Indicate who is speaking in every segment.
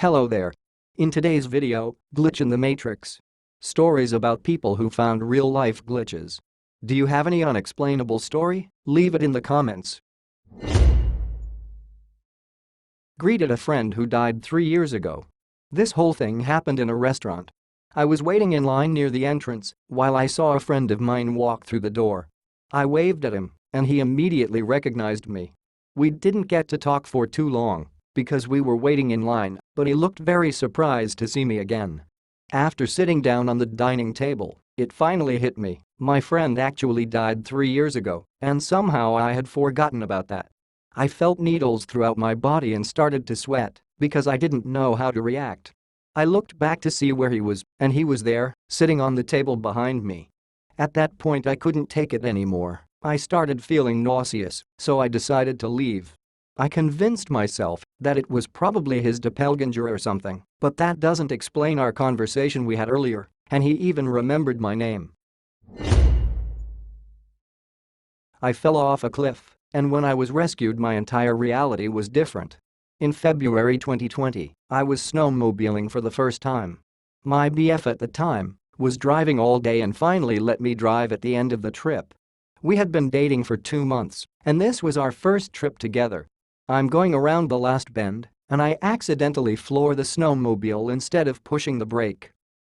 Speaker 1: Hello there. In today's video, Glitch in the Matrix. Stories about people who found real-life glitches. Do you have any unexplainable story? Leave it in the comments. Greeted a friend who died 3 years ago. This whole thing happened in a restaurant. I was waiting in line near the entrance while I saw a friend of mine walk through the door. I waved at him, and he immediately recognized me. We didn't get to talk for too long because we were waiting in line, but he looked very surprised to see me again. After sitting down on the dining table, it finally hit me. My friend actually died 3 years ago, and somehow I had forgotten about that. I felt needles throughout my body and started to sweat because I didn't know how to react. I looked back to see where he was, and he was there, sitting on the table behind me. At that point I couldn't take it anymore. I started feeling nauseous, so I decided to leave. I convinced myself that it was probably his doppelganger or something, but that doesn't explain our conversation we had earlier, and he even remembered my name. I fell off a cliff, and when I was rescued my entire reality was different. In February 2020, I was snowmobiling for the first time. My BF at the time was driving all day and finally let me drive at the end of the trip. We had been dating for 2 months, and this was our first trip together. I'm going around the last bend, and I accidentally floor the snowmobile instead of pushing the brake.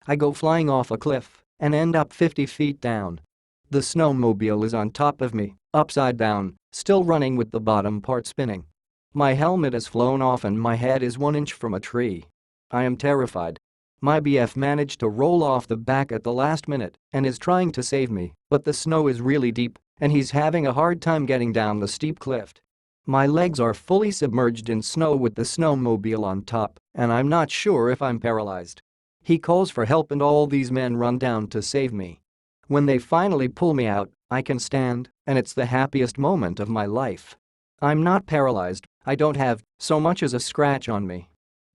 Speaker 1: I go flying off a cliff and end up 50 feet down. The snowmobile is on top of me, upside down, still running with the bottom part spinning. My helmet has flown off and my head is 1 inch from a tree. I am terrified. My BF managed to roll off the back at the last minute and is trying to save me, but the snow is really deep and he's having a hard time getting down the steep cliff. My legs are fully submerged in snow with the snowmobile on top, and I'm not sure if I'm paralyzed. He calls for help and all these men run down to save me. When they finally pull me out, I can stand, and it's the happiest moment of my life. I'm not paralyzed, I don't have so much as a scratch on me.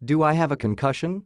Speaker 1: Do I have a concussion?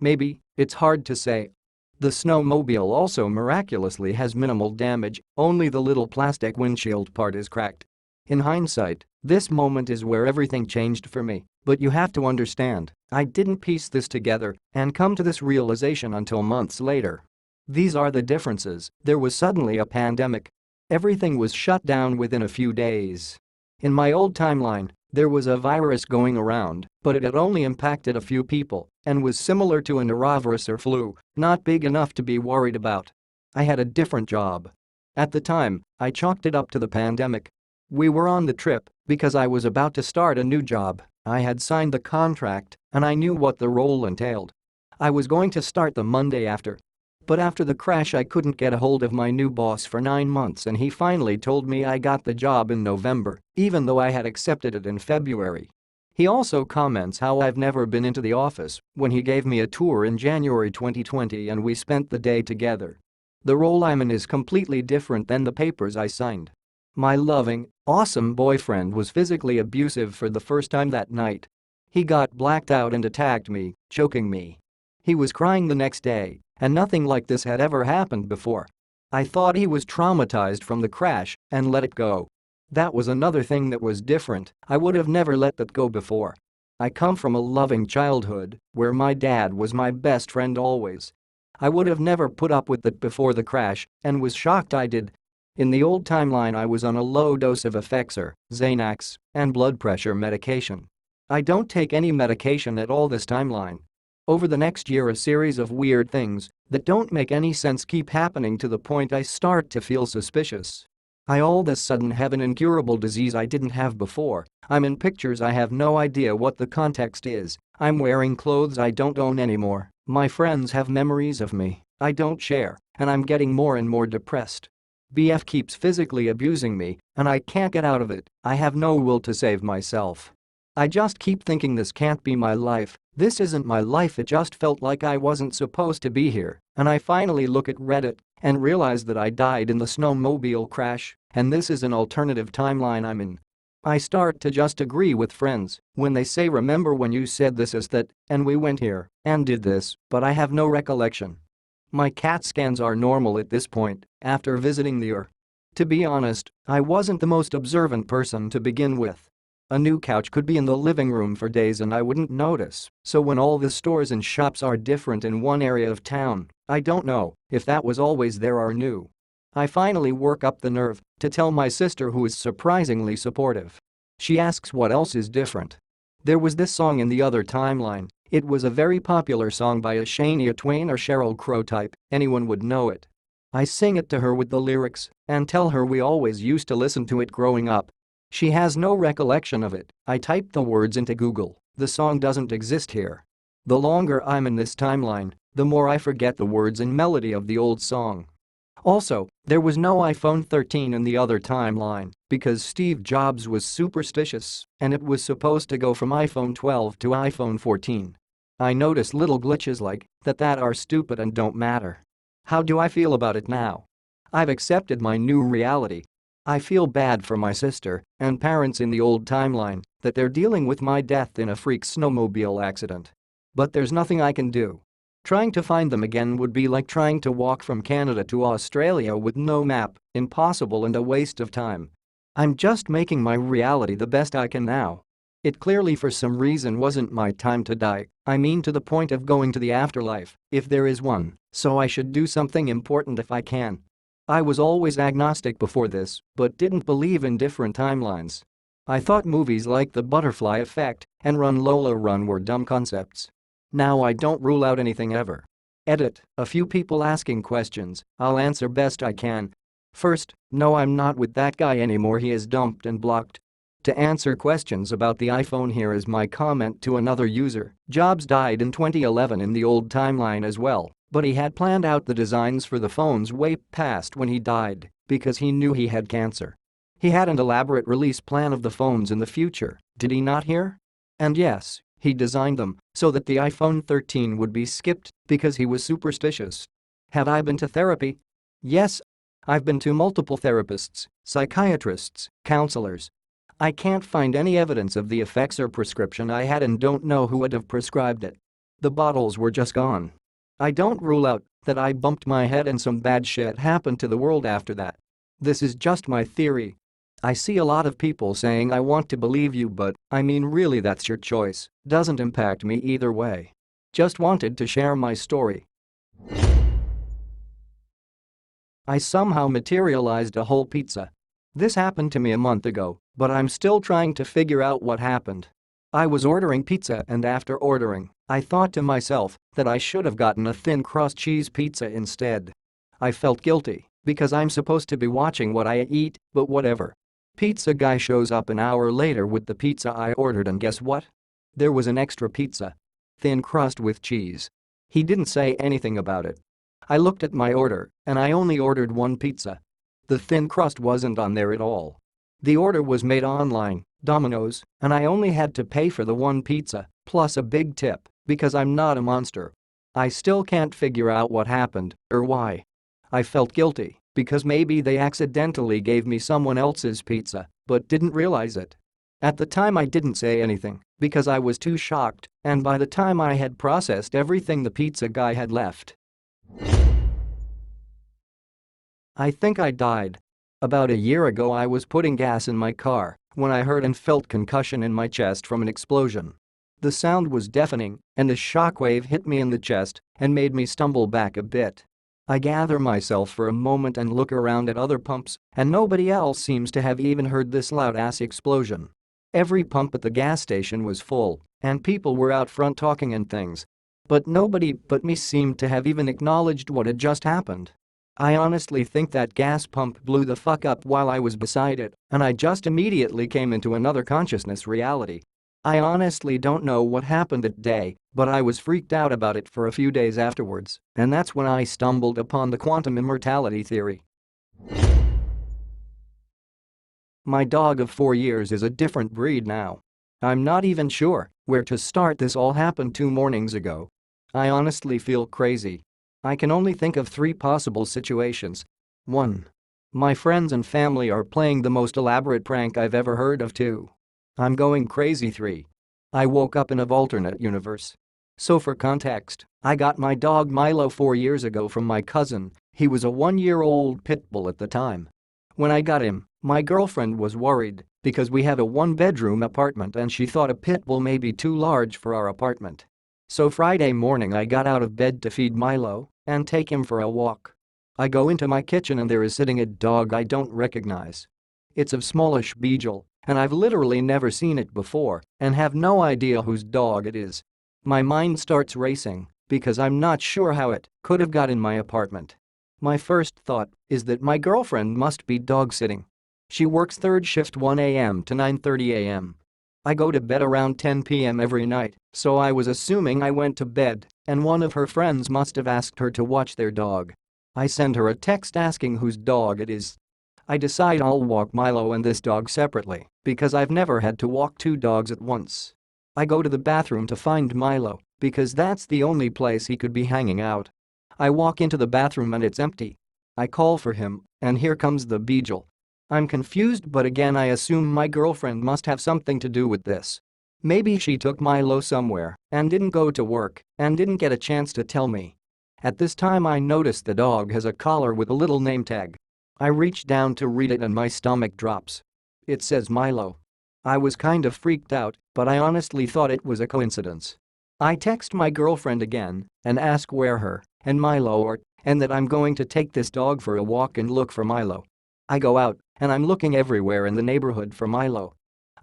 Speaker 1: Maybe, it's hard to say. The snowmobile also miraculously has minimal damage, only the little plastic windshield part is cracked. In hindsight, this moment is where everything changed for me, but you have to understand, I didn't piece this together and come to this realization until months later. These are the differences. There was suddenly a pandemic. Everything was shut down within a few days. In my old timeline, there was a virus going around, but it had only impacted a few people and was similar to a norovirus or flu, not big enough to be worried about. I had a different job. At the time, I chalked it up to the pandemic. We were on the trip because I was about to start a new job. I had signed the contract and I knew what the role entailed. I was going to start the Monday after. But after the crash I couldn't get a hold of my new boss for 9 months and he finally told me I got the job in November, even though I had accepted it in February. He also comments how I've never been into the office when he gave me a tour in January 2020 and we spent the day together. The role I'm in is completely different than the papers I signed. My loving, awesome boyfriend was physically abusive for the first time that night. He got blacked out and attacked me, choking me. He was crying the next day, and nothing like this had ever happened before. I thought he was traumatized from the crash and let it go. That was another thing that was different. I would have never let that go before. I come from a loving childhood where my dad was my best friend always. I would have never put up with that before the crash and was shocked I did. In the old timeline I was on a low dose of Effexor, Xanax, and blood pressure medication. I don't take any medication at all this timeline. Over the next year a series of weird things that don't make any sense keep happening to the point I start to feel suspicious. I all of a sudden have an incurable disease I didn't have before. I'm in pictures I have no idea what the context is. I'm wearing clothes I don't own anymore. My friends have memories of me I don't share, and I'm getting more and more depressed. BF keeps physically abusing me, and I can't get out of it. I have no will to save myself. I just keep thinking this can't be my life, this isn't my life, it just felt like I wasn't supposed to be here, and I finally look at Reddit and realize that I died in the snowmobile crash, and this is an alternative timeline I'm in. I start to just agree with friends when they say remember when you said this is that, and we went here and did this, but I have no recollection. My CAT scans are normal at this point, after visiting the ER. To be honest, I wasn't the most observant person to begin with. A new couch could be in the living room for days and I wouldn't notice, so when all the stores and shops are different in one area of town, I don't know if that was always there or new. I finally work up the nerve to tell my sister, who is surprisingly supportive. She asks what else is different. There was this song in the other timeline. It was a very popular song by a Shania Twain or Sheryl Crow type, anyone would know it. I sing it to her with the lyrics and tell her we always used to listen to it growing up. She has no recollection of it. I typed the words into Google. The song doesn't exist here. The longer I'm in this timeline, the more I forget the words and melody of the old song. Also, there was no iPhone 13 in the other timeline because Steve Jobs was superstitious and it was supposed to go from iPhone 12 to iPhone 14. I notice little glitches like that are stupid and don't matter. How do I feel about it now? I've accepted my new reality. I feel bad for my sister and parents in the old timeline that they're dealing with my death in a freak snowmobile accident. But there's nothing I can do. Trying to find them again would be like trying to walk from Canada to Australia with no map, impossible and a waste of time. I'm just making my reality the best I can now. It clearly for some reason wasn't my time to die, I mean to the point of going to the afterlife, if there is one, so I should do something important if I can. I was always agnostic before this, but didn't believe in different timelines. I thought movies like The Butterfly Effect and Run Lola Run were dumb concepts. Now I don't rule out anything ever. Edit, a few people asking questions, I'll answer best I can. First, no, I'm not with that guy anymore, he is dumped and blocked. To answer questions about the iPhone, here is my comment to another user. Jobs died in 2011 in the old timeline as well, but he had planned out the designs for the phones way past when he died because he knew he had cancer. He had an elaborate release plan of the phones in the future, did he not hear? And yes, he designed them so that the iPhone 13 would be skipped because he was superstitious. Have I been to therapy? Yes. I've been to multiple therapists, psychiatrists, counselors. I can't find any evidence of the effects or prescription I had and don't know who would have prescribed it. The bottles were just gone. I don't rule out that I bumped my head and some bad shit happened to the world after that. This is just my theory. I see a lot of people saying I want to believe you, but I mean really that's your choice, doesn't impact me either way. Just wanted to share my story. I somehow materialized a whole pizza. This happened to me a month ago, but I'm still trying to figure out what happened. I was ordering pizza and after ordering, I thought to myself that I should have gotten a thin crust cheese pizza instead. I felt guilty because I'm supposed to be watching what I eat, but whatever. Pizza guy shows up an hour later with the pizza I ordered and guess what? There was an extra pizza. Thin crust with cheese. He didn't say anything about it. I looked at my order and I only ordered one pizza. The thin crust wasn't on there at all. The order was made online, Domino's, and I only had to pay for the one pizza, plus a big tip, because I'm not a monster. I still can't figure out what happened or why. I felt guilty because maybe they accidentally gave me someone else's pizza, but didn't realize it. At the time I didn't say anything because I was too shocked, and by the time I had processed everything the pizza guy had left, I think I died. About a year ago I was putting gas in my car when I heard and felt concussion in my chest from an explosion. The sound was deafening and a shockwave hit me in the chest and made me stumble back a bit. I gather myself for a moment and look around at other pumps and nobody else seems to have even heard this loud-ass explosion. Every pump at the gas station was full and people were out front talking and things. But nobody but me seemed to have even acknowledged what had just happened. I honestly think that gas pump blew the fuck up while I was beside it, and I just immediately came into another consciousness reality. I honestly don't know what happened that day, but I was freaked out about it for a few days afterwards, and that's when I stumbled upon the quantum immortality theory. My dog of 4 years is a different breed now. I'm not even sure where to start. This all happened 2 mornings ago. I honestly feel crazy. I can only think of 3 possible situations. 1. My friends and family are playing the most elaborate prank I've ever heard of. 2. I'm going crazy. 3. I woke up in an alternate universe. So for context, I got my dog Milo 4 years ago from my cousin. He was a 1-year-old pit bull at the time. When I got him, my girlfriend was worried because we have a one-bedroom apartment and she thought a pit bull may be too large for our apartment. So Friday morning I got out of bed to feed Milo and take him for a walk. I go into my kitchen and there is sitting a dog I don't recognize. It's a smallish beagle, and I've literally never seen it before and have no idea whose dog it is. My mind starts racing because I'm not sure how it could have got in my apartment. My first thought is that my girlfriend must be dog sitting. She works third shift 1 a.m. to 9:30 a.m. I go to bed around 10 p.m. every night, so I was assuming I went to bed and one of her friends must have asked her to watch their dog. I send her a text asking whose dog it is. I decide I'll walk Milo and this dog separately because I've never had to walk two dogs at once. I go to the bathroom to find Milo because that's the only place he could be hanging out. I walk into the bathroom and it's empty. I call for him, and here comes the beagle. I'm confused, but again I assume my girlfriend must have something to do with this. Maybe she took Milo somewhere and didn't go to work and didn't get a chance to tell me. At this time I notice the dog has a collar with a little name tag. I reach down to read it and my stomach drops. It says Milo. I was kind of freaked out, but I honestly thought it was a coincidence. I text my girlfriend again and ask where her and Milo are and that I'm going to take this dog for a walk and look for Milo. I go out and I'm looking everywhere in the neighborhood for Milo.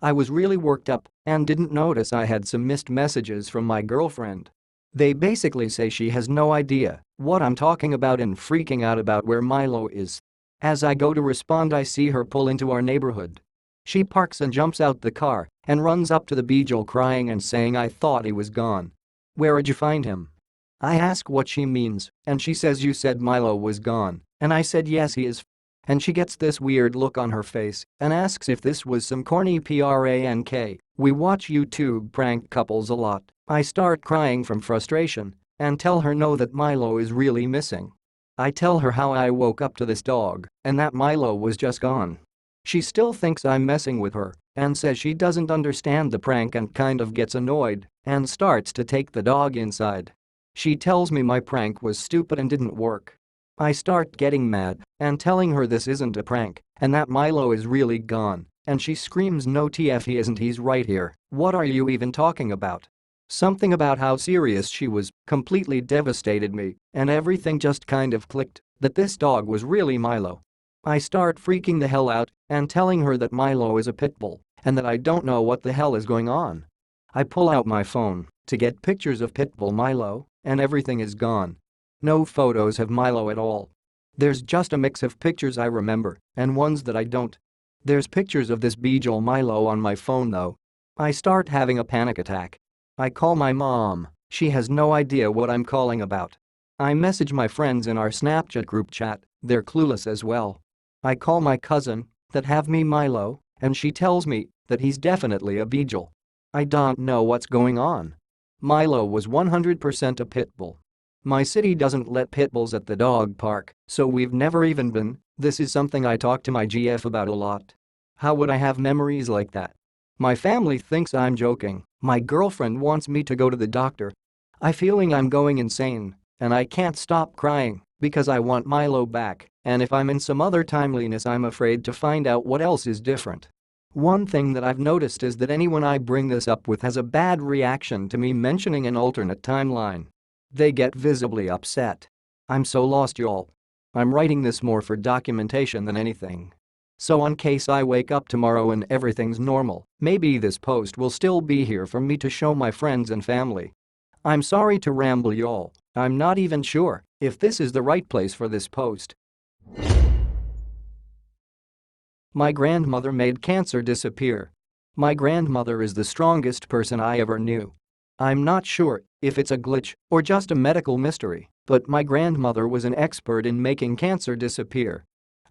Speaker 1: I was really worked up and didn't notice I had some missed messages from my girlfriend. They basically say she has no idea what I'm talking about and freaking out about where Milo is. As I go to respond, I see her pull into our neighborhood. She parks and jumps out the car and runs up to the beagle crying and saying I thought he was gone. Where'd you find him? I ask what she means and she says you said Milo was gone and I said yes he is. And she gets this weird look on her face and asks if this was some corny prank. We watch YouTube prank couples a lot. I start crying from frustration and tell her no, that Milo is really missing. I tell her how I woke up to this dog and that Milo was just gone. She still thinks I'm messing with her and says she doesn't understand the prank and kind of gets annoyed and starts to take the dog inside. She tells me my prank was stupid and didn't work. I start getting mad and telling her this isn't a prank and that Milo is really gone, and she screams no TF he isn't, he's right here, what are you even talking about? Something about how serious she was completely devastated me and everything just kind of clicked that this dog was really Milo. I start freaking the hell out and telling her that Milo is a pit bull and that I don't know what the hell is going on. I pull out my phone to get pictures of pit bull Milo and everything is gone. No photos of Milo at all. There's just a mix of pictures I remember and ones that I don't. There's pictures of this beagle Milo on my phone though. I start having a panic attack. I call my mom, she has no idea what I'm calling about. I message my friends in our Snapchat group chat, they're clueless as well. I call my cousin that have me Milo and she tells me that he's definitely a beagle. I don't know what's going on. Milo was 100% a pit bull. My city doesn't let pit bulls at the dog park, so we've never even been. This is something I talk to my GF about a lot. How would I have memories like that? My family thinks I'm joking. My girlfriend wants me to go to the doctor. I'm feeling I'm going insane, and I can't stop crying because I want Milo back, and if I'm in some other timeliness I'm afraid to find out what else is different. One thing that I've noticed is that anyone I bring this up with has a bad reaction to me mentioning an alternate timeline. They get visibly upset. I'm so lost, y'all. I'm writing this more for documentation than anything. So in case I wake up tomorrow and everything's normal, maybe this post will still be here for me to show my friends and family. I'm sorry to ramble, y'all. I'm not even sure if this is the right place for this post. My grandmother made cancer disappear. My grandmother is the strongest person I ever knew. I'm not sure if it's a glitch or just a medical mystery, but my grandmother was an expert in making cancer disappear.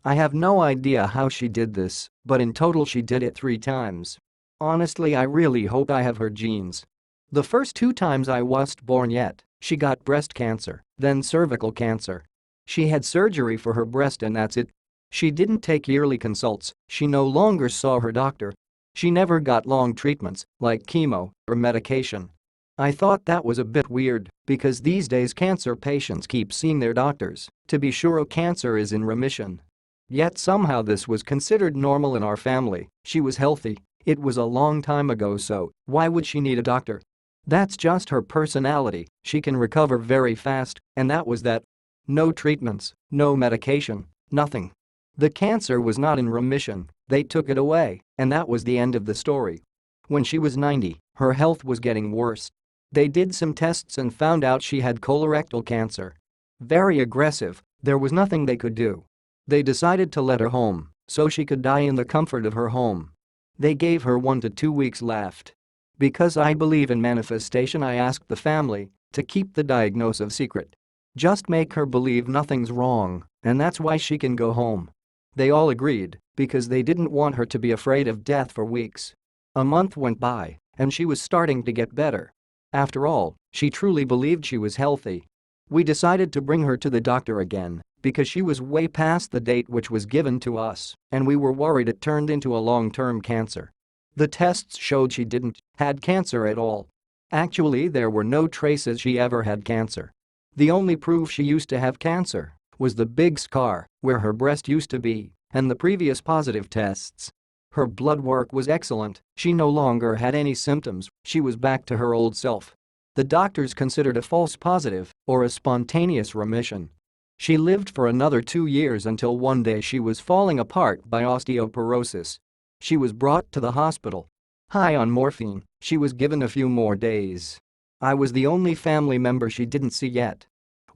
Speaker 1: I have no idea how she did this, but in total she did it 3 times. Honestly, I really hope I have her genes. The first 2 times I wasn't born yet, she got breast cancer, then cervical cancer. She had surgery for her breast and that's it. She didn't take yearly consults, she no longer saw her doctor. She never got long treatments, like chemo or medication. I thought that was a bit weird, because these days cancer patients keep seeing their doctors to be sure cancer is in remission. Yet somehow this was considered normal in our family. She was healthy. It was a long time ago, so why would she need a doctor? That's just her personality. She can recover very fast, and that was that. No treatments, no medication, nothing. The cancer was not in remission, they took it away, and that was the end of the story. When she was 90, her health was getting worse. They did some tests and found out she had colorectal cancer. Very aggressive, there was nothing they could do. They decided to let her home so she could die in the comfort of her home. They gave her 1 to 2 weeks left. Because I believe in manifestation, I asked the family to keep the diagnosis secret. Just make her believe nothing's wrong, and that's why she can go home. They all agreed because they didn't want her to be afraid of death for weeks. A month went by, and she was starting to get better. After all, she truly believed she was healthy. We decided to bring her to the doctor again because she was way past the date which was given to us, and we were worried it turned into a long-term cancer. The tests showed she didn't had cancer at all. Actually, there were no traces she ever had cancer. The only proof she used to have cancer was the big scar where her breast used to be and the previous positive tests. Her blood work was excellent, she no longer had any symptoms, she was back to her old self. The doctors considered a false positive or a spontaneous remission. She lived for another 2 years until one day she was falling apart by osteoporosis. She was brought to the hospital. High on morphine, she was given a few more days. I was the only family member she didn't see yet.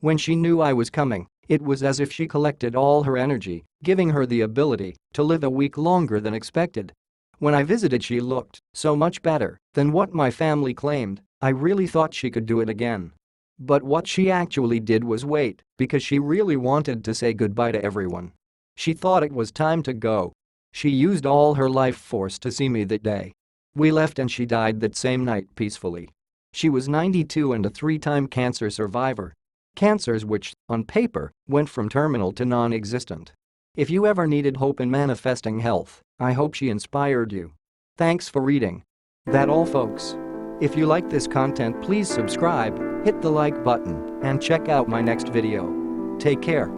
Speaker 1: When she knew I was coming, it was as if she collected all her energy, giving her the ability to live a week longer than expected. When I visited, she looked so much better than what my family claimed. I really thought she could do it again. But what she actually did was wait because she really wanted to say goodbye to everyone. She thought it was time to go. She used all her life force to see me that day. We left and she died that same night peacefully. She was 92 and a 3-time cancer survivor. Cancers which, on paper, went from terminal to non-existent. If you ever needed hope in manifesting health, I hope she inspired you. Thanks for reading. That all, folks. If you like this content, please subscribe, hit the like button, and check out my next video. Take care.